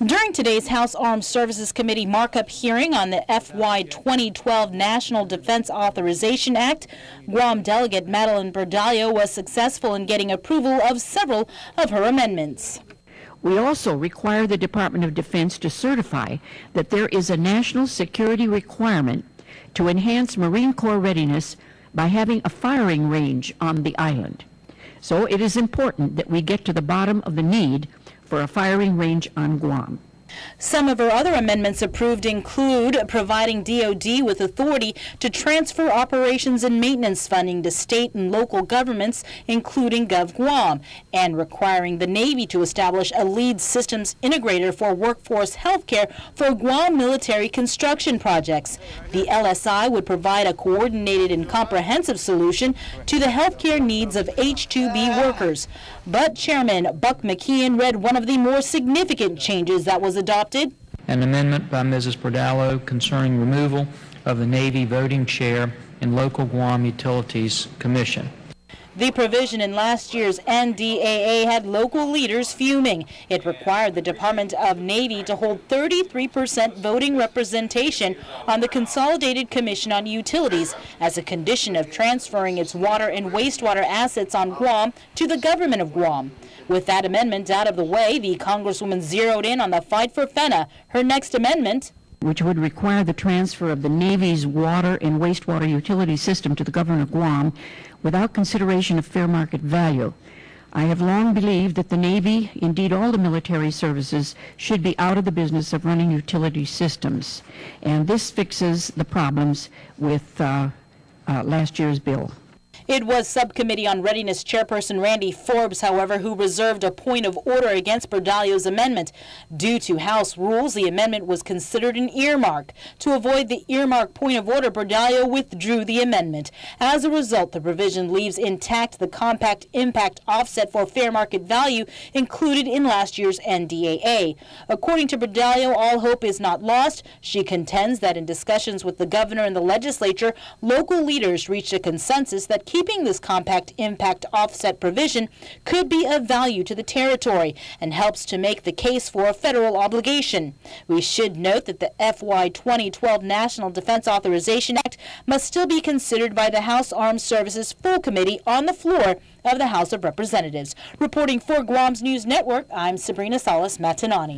During today's House Armed Services Committee markup hearing on the FY2012 National Defense Authorization Act, Guam Delegate Madeleine Bordallo was successful in getting approval of several of her amendments. We also require the Department of Defense to certify that there is a national security requirement to enhance Marine Corps readiness by having a firing range on the island. So it is important that we get to the bottom of the need for a firing range on Guam. Some of her other amendments approved include providing DoD with authority to transfer operations and maintenance funding to state and local governments, including GovGuam, and requiring the Navy to establish a lead systems integrator for workforce health care for Guam military construction projects. The LSI would provide a coordinated and comprehensive solution to the healthcare needs of H-2B workers. But Chairman Buck McKeon read one of the more significant changes that was adopted. An amendment by Mrs. Bordallo concerning removal of the Navy voting chair in local Guam Utilities Commission. The provision in last year's NDAA had local leaders fuming. It required the Department of Navy to hold 33% voting representation on the Consolidated Commission on Utilities as a condition of transferring its water and wastewater assets on Guam to the government of Guam. With that amendment out of the way, the Congresswoman zeroed in on the fight for FENA. Her next amendment, which would require the transfer of the Navy's water and wastewater utility system to the government of Guam without consideration of fair market value. I have long believed that the Navy, indeed all the military services, should be out of the business of running utility systems. And this fixes the problems with last year's bill. It was Subcommittee on Readiness Chairperson Randy Forbes, however, who reserved a point of order against Bordallo's amendment. Due to House rules, the amendment was considered an earmark. To avoid the earmark point of order, Bordallo withdrew the amendment. As a result, the provision leaves intact the compact impact offset for fair market value included in last year's NDAA. According to Bordallo, all hope is not lost. She contends that in discussions with the governor and the legislature, local leaders reached a consensus that keeping this compact impact offset provision could be of value to the territory and helps to make the case for a federal obligation. We should note that the FY2012 National Defense Authorization Act must still be considered by the House Armed Services Full Committee on the floor of the House of Representatives. Reporting for Guam's News Network, I'm Sabrina Salas Matanani.